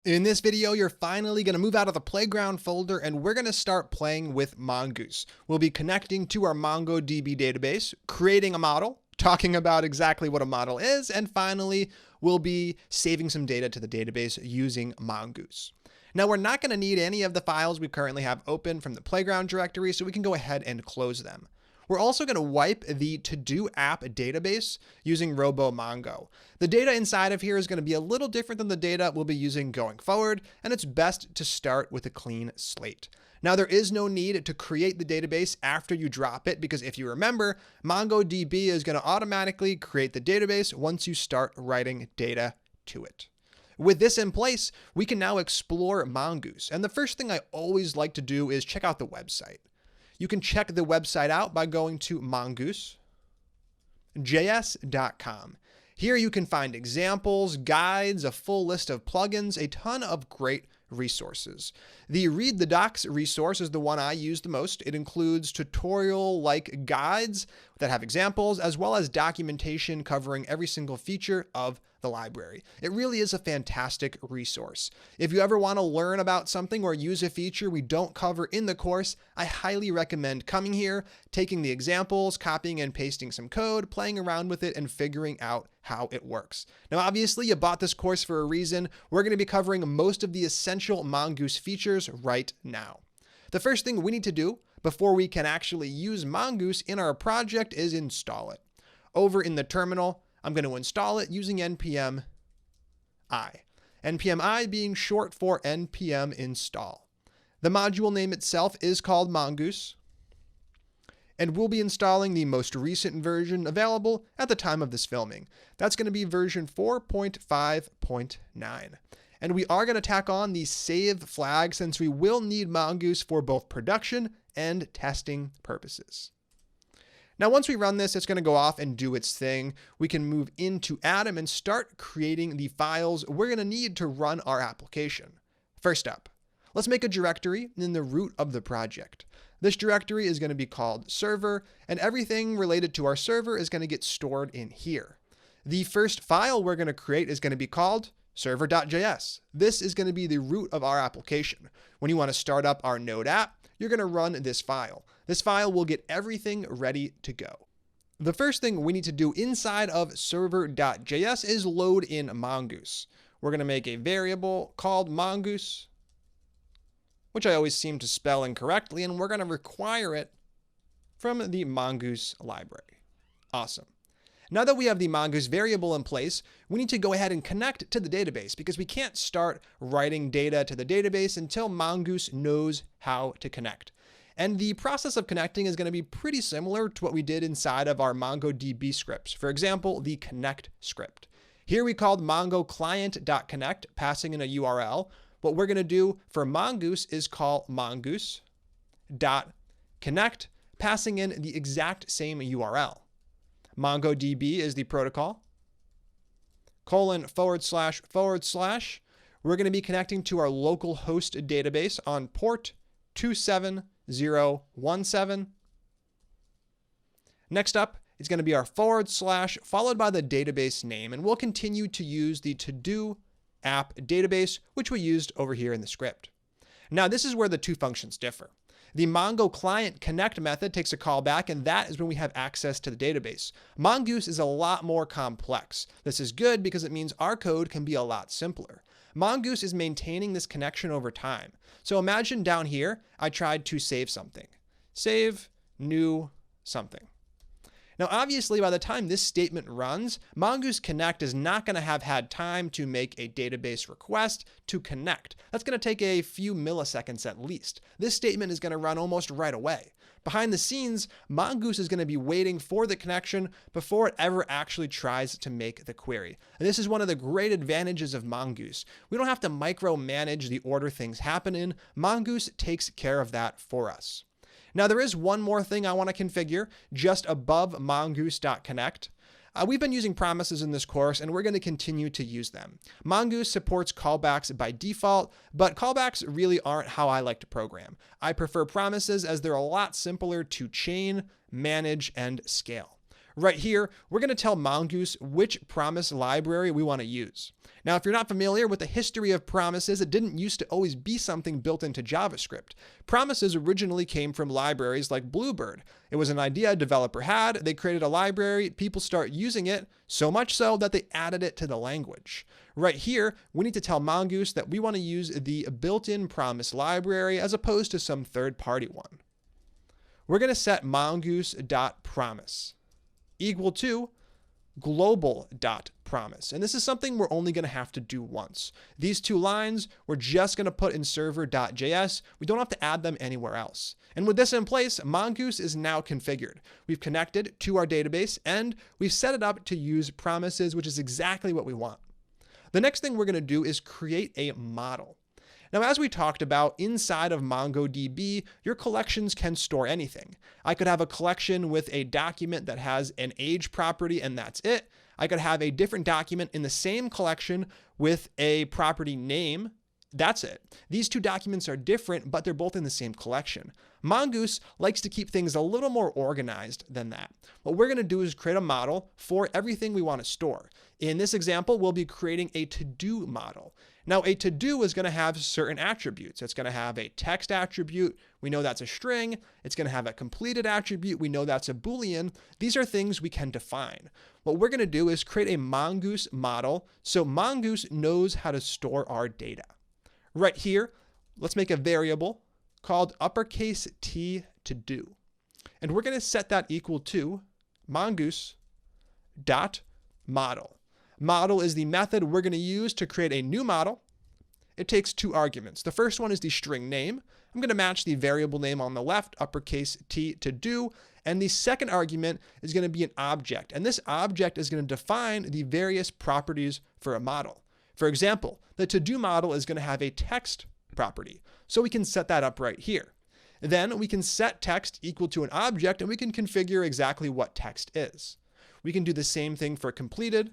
In this video, you're finally going to move out of the playground folder and we're going to start playing with Mongoose. We'll be connecting to our MongoDB database, creating a model, talking about exactly what a model is, and finally, we'll be saving some data to the database using Mongoose. Now, we're not going to need any of the files we currently have open from the playground directory, so we can go ahead and close them. We're also going to wipe the Todo app database using RoboMongo. The data inside of here is going to be a little different than the data we'll be using going forward, and it's best to start with a clean slate. Now, there is no need to create the database after you drop it, because if you remember, MongoDB is going to automatically create the database once you start writing data to it. With this in place, we can now explore Mongoose. And the first thing I always like to do is check out the website. You can check the website out by going to mongoose.js.com. Here you can find examples, guides, a full list of plugins, a ton of great resources. The Read the Docs resource is the one I use the most. It includes tutorial-like guides that have examples, as well as documentation covering every single feature of the library. It really is a fantastic resource. If you ever want to learn about something or use a feature we don't cover in the course, I highly recommend coming here, taking the examples, copying and pasting some code, playing around with it, and figuring out how it works. Now, obviously, you bought this course for a reason. We're going to be covering most of the essential Mongoose features right now. The first thing we need to do before we can actually use Mongoose in our project is install it. Over in the terminal, I'm going to install it using npm I. npm I being short for npm install. The module name itself is called Mongoose, and we'll be installing the most recent version available at the time of this filming. That's going to be version 4.5.9. And we are going to tack on the save flag since we will need Mongoose for both production and testing purposes. Now, once we run this, it's going to go off and do its thing. We can move into Atom and start creating the files we're going to need to run our application. First up, let's make a directory in the root of the project. This directory is going to be called server, and everything related to our server is going to get stored in here. The first file we're going to create is going to be called server.js. This is going to be the root of our application. When you want to start up our Node app, you're going to run this file. This file will get everything ready to go. The first thing we need to do inside of server.js is load in Mongoose. We're going to make a variable called Mongoose, which I always seem to spell incorrectly, and we're going to require it from the Mongoose library. Awesome. Now that we have the Mongoose variable in place, we need to go ahead and connect to the database because we can't start writing data to the database until Mongoose knows how to connect. And the process of connecting is going to be pretty similar to what we did inside of our MongoDB scripts. For example, the connect script. Here we called Mongo client.connect, passing in a URL. What we're going to do for Mongoose is call mongoose.connect, passing in the exact same URL. MongoDB is the protocol, // We're going to be connecting to our local host database on port 27017. Next up is going to be our / followed by the database name, and we'll continue to use the Todo app database, which we used over here in the script. Now, this is where the two functions differ. The Mongo client connect method takes a callback, and that is when we have access to the database. Mongoose is a lot more complex. This is good because it means our code can be a lot simpler. Mongoose is maintaining this connection over time. So imagine down here, I tried to save something. Save new something. Now, obviously, by the time this statement runs, Mongoose Connect is not going to have had time to make a database request to connect. That's going to take a few milliseconds at least. This statement is going to run almost right away. Behind the scenes, Mongoose is going to be waiting for the connection before it ever actually tries to make the query. And this is one of the great advantages of Mongoose. We don't have to micromanage the order things happen in. Mongoose takes care of that for us. Now, there is one more thing I want to configure just above mongoose.connect. We've been using promises in this course, and we're going to continue to use them. Mongoose supports callbacks by default, but callbacks really aren't how I like to program. I prefer promises as they're a lot simpler to chain, manage, and scale. Right here, we're going to tell Mongoose which promise library we want to use. Now, if you're not familiar with the history of promises, it didn't used to always be something built into JavaScript. Promises originally came from libraries like Bluebird. It was an idea a developer had, they created a library, people start using it, so much so that they added it to the language. Right here, we need to tell Mongoose that we want to use the built-in promise library as opposed to some third-party one. We're going to set mongoose.promise equal to global.promise. And this is something we're only going to have to do once. These two lines, we're just going to put in server.js. We don't have to add them anywhere else. And with this in place, Mongoose is now configured. We've connected to our database and we've set it up to use promises, which is exactly what we want. The next thing we're going to do is create a model. Now, as we talked about, inside of MongoDB, your collections can store anything. I could have a collection with a document that has an age property and that's it. I could have a different document in the same collection with a property name. That's it. These two documents are different, but they're both in the same collection. Mongoose likes to keep things a little more organized than that. What we're going to do is create a model for everything we want to store. In this example, we'll be creating a to-do model. Now, a to-do is going to have certain attributes. It's going to have a text attribute. We know that's a string. It's going to have a completed attribute. We know that's a Boolean. These are things we can define. What we're going to do is create a Mongoose model so Mongoose knows how to store our data. Right here, let's make a variable called uppercase T to-do. And we're going to set that equal to mongoose.model. Model is the method we're going to use to create a new model. It takes two arguments. The first one is the string name. I'm going to match the variable name on the left, uppercase T to do. And the second argument is going to be an object. And this object is going to define the various properties for a model. For example, the to-do model is going to have a text property. So we can set that up right here. Then we can set text equal to an object and we can configure exactly what text is. We can do the same thing for completed.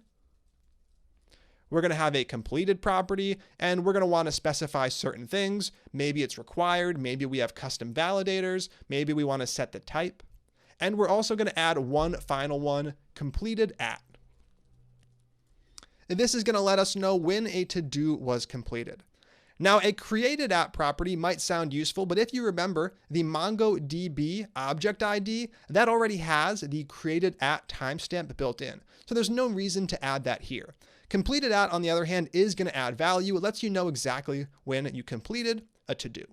We're going to have a completed property and we're going to want to specify certain things. Maybe it's required. Maybe we have custom validators. Maybe we want to set the type. And we're also going to add one final one, completed at. And this is going to let us know when a to-do was completed. Now, a created at property might sound useful, but if you remember the MongoDB object ID, that already has the created at timestamp built in. So there's no reason to add that here. Completed at, on the other hand, is going to add value. It lets you know exactly when you completed a to-do.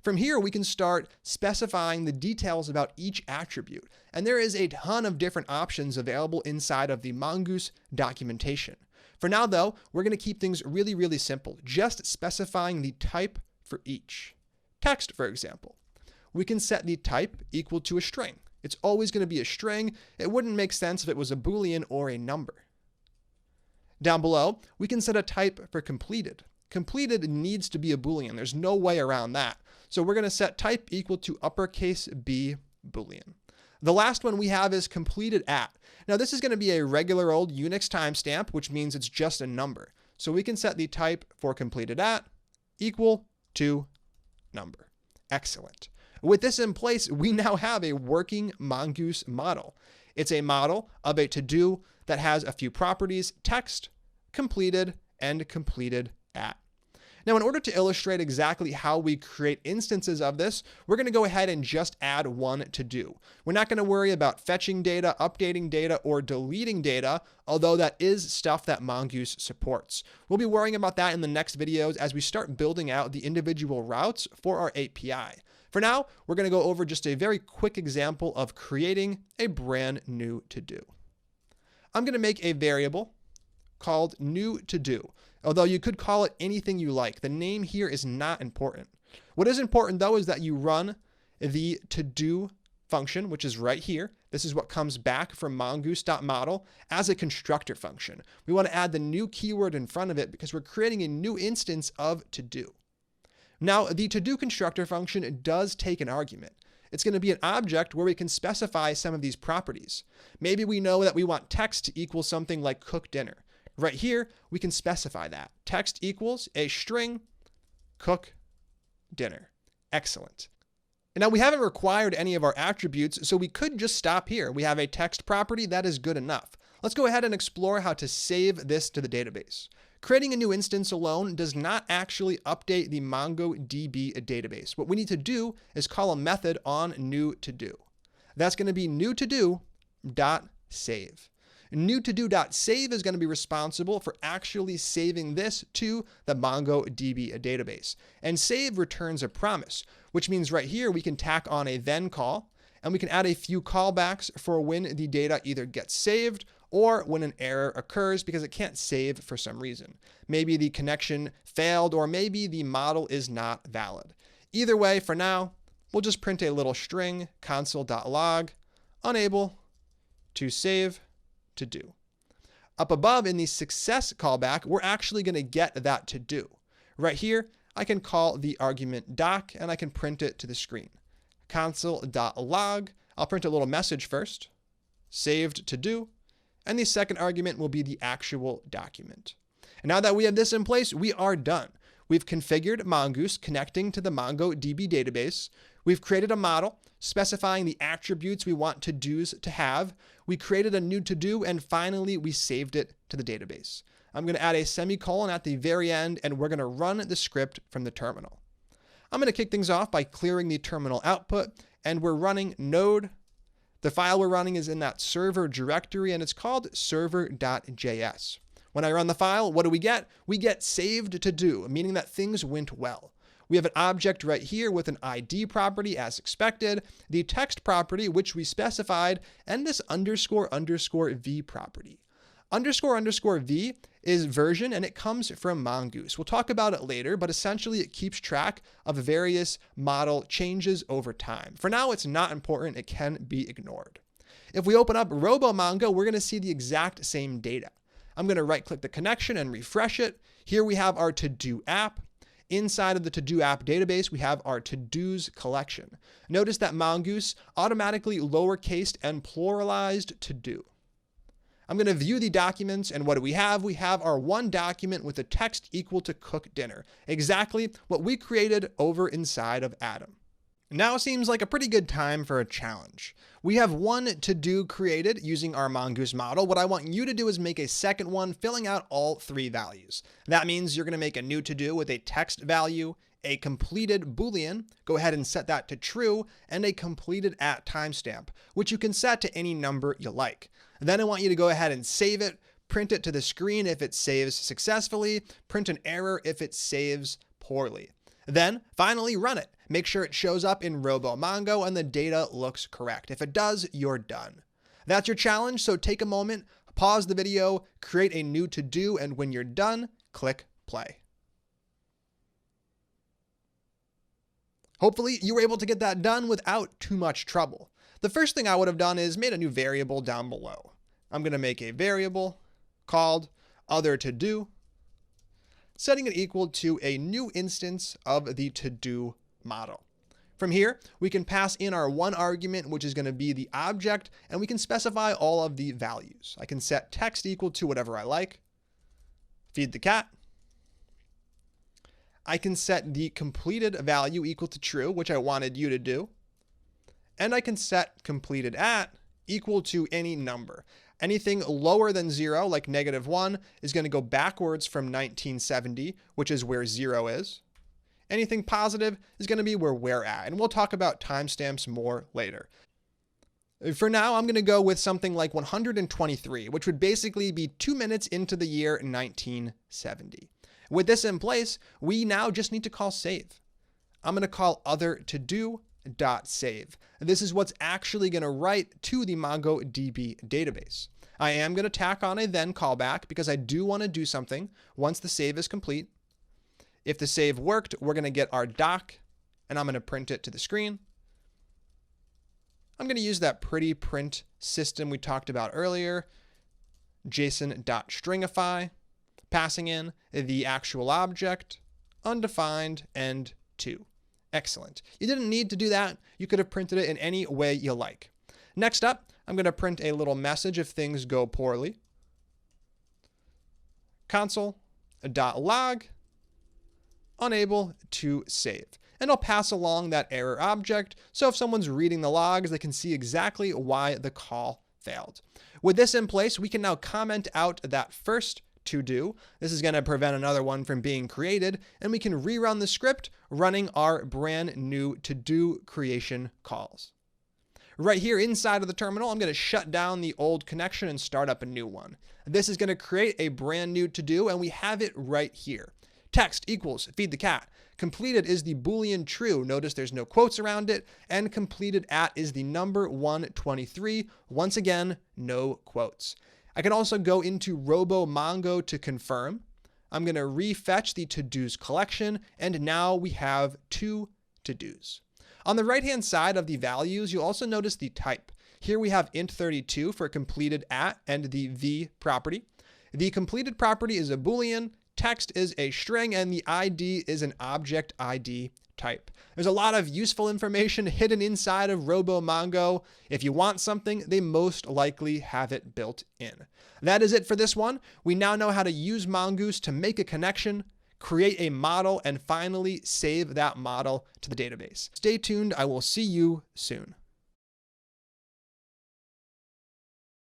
From here, we can start specifying the details about each attribute. And there is a ton of different options available inside of the Mongoose documentation. For now, though, we're going to keep things really, really simple, just specifying the type for each. Text, for example. We can set the type equal to a string. It's always going to be a string. It wouldn't make sense if it was a Boolean or a number. Down below, we can set a type for completed. Completed needs to be a Boolean. There's no way around that. So we're going to set type equal to uppercase B Boolean. The last one we have is completed at. Now this is going to be a regular old Unix timestamp, which means it's just a number. So we can set the type for completed at equal to number. Excellent. With this in place, we now have a working Mongoose model. It's a model of a to-do that has a few properties: text, completed, and completed at. Now, in order to illustrate exactly how we create instances of this, we're going to go ahead and just add one to-do. We're not going to worry about fetching data, updating data, or deleting data, although that is stuff that Mongoose supports. We'll be worrying about that in the next videos as we start building out the individual routes for our API. For now, we're going to go over just a very quick example of creating a brand new to-do. I'm going to make a variable called new to-do, although you could call it anything you like. The name here is not important. What is important, though, is that you run the to-do function, which is right here. This is what comes back from mongoose.model as a constructor function. We want to add the new keyword in front of it because we're creating a new instance of to-do. Now, the to-do constructor function does take an argument. It's going to be an object where we can specify some of these properties. Maybe we know that we want text to equal something like cook dinner. Right here, we can specify that. Text equals a string cook dinner. Excellent. And now we haven't required any of our attributes, so we could just stop here. We have a text property that is good enough. Let's go ahead and explore how to save this to the database. Creating a new instance alone does not actually update the MongoDB database. What we need to do is call a method on new_to_do. That's going to be new_to_do.save. New_to_do.save is going to be responsible for actually saving this to the MongoDB database. And save returns a promise, which means right here we can tack on a then call, and we can add a few callbacks for when the data either gets saved or when an error occurs because it can't save for some reason. Maybe the connection failed, or maybe the model is not valid. Either way, for now, we'll just print a little string, console.log, unable to save to do. Up above in the success callback, we're actually going to get that to do. Right here, I can call the argument doc and I can print it to the screen. Console.log, I'll print a little message first, saved to do, and the second argument will be the actual document. And now that we have this in place, we are done. We've configured Mongoose connecting to the MongoDB database. We've created a model specifying the attributes we want to-dos to have. We created a new to-do, and finally we saved it to the database. I'm going to add a semicolon at the very end, and we're going to run the script from the terminal. I'm going to kick things off by clearing the terminal output, and we're running node. The file we're running is in that server directory, and it's called server.js. When I run the file, what do we get? We get saved to do, meaning that things went well. We have an object right here with an ID property as expected, the text property, which we specified, and this __v property. __v is version, and it comes from Mongoose. We'll talk about it later, but essentially it keeps track of various model changes over time. For now, it's not important. It can be ignored. If we open up RoboMongo, we're going to see the exact same data. I'm going to right-click the connection and refresh it. Here we have our to-do app. Inside of the to-do app database, we have our to-dos collection. Notice that Mongoose automatically lowercased and pluralized to-do. I'm going to view the documents, and what do we have? We have our one document with a text equal to cook dinner, exactly what we created over inside of Atom. Now seems like a pretty good time for a challenge. We have one to-do created using our Mongoose model. What I want you to do is make a second one filling out all three values. That means you're going to make a new to-do with a text value, a completed Boolean, go ahead and set that to true, and a completed at timestamp, which you can set to any number you like. Then I want you to go ahead and save it, print it to the screen if it saves successfully, print an error if it saves poorly. Then finally run it. Make sure it shows up in RoboMongo and the data looks correct. If it does, you're done. That's your challenge, so take a moment, pause the video, create a new to-do, and when you're done, click play. Hopefully you were able to get that done without too much trouble. The first thing I would have done is made a new variable down below. I'm going to make a variable called other to-do, setting it equal to a new instance of the to-do model. From here, we can pass in our one argument, which is going to be the object, and we can specify all of the values. I can set text equal to whatever I like, feed the cat. I can set the completed value equal to true, which I wanted you to do. And I can set completed at equal to any number. Anything lower than 0, like -1, is going to go backwards from 1970, which is where 0 is. Anything positive is going to be where we're at, and we'll talk about timestamps more later. For now, I'm going to go with something like 123, which would basically be 2 minutes into the year 1970. With this in place, we now just need to call save. I'm going to call other to-do.save. This is what's actually going to write to the MongoDB database. I am going to tack on a then callback because I do want to do something once the save is complete. If the save worked, we're going to get our doc, and I'm going to print it to the screen. I'm going to use that pretty print system we talked about earlier, JSON.stringify, passing in the actual object, undefined, and 2. Excellent. You didn't need to do that. You could have printed it in any way you like. Next up, I'm going to print a little message if things go poorly. Console.log, unable to save. and I'll pass along that error object. So if someone's reading the logs, they can see exactly why the call failed. With this in place, we can now comment out that first to do. This is going to prevent another one from being created, and we can rerun the script running our brand new to do creation calls. Right here inside of the terminal, I'm going to shut down the old connection and start up a new one. This is going to create a brand new to do, and we have it right here. Text equals feed the cat. Completed is the Boolean true. Notice there's no quotes around it. And completed at is the number 123. Once again, no quotes. I can also go into RoboMongo to confirm. I'm going to refetch the to-dos collection, and now we have 2 to-dos. On the right-hand side of the values, you'll also notice the type. Here we have int32 for completed at and the v property. The completed property is a Boolean, text is a string, and the ID is an object ID type. There's a lot of useful information hidden inside of RoboMongo. If you want something, they most likely have it built in. That is it for this one. We now know how to use Mongoose to make a connection, create a model, and finally save that model to the database. Stay tuned. I will see you soon.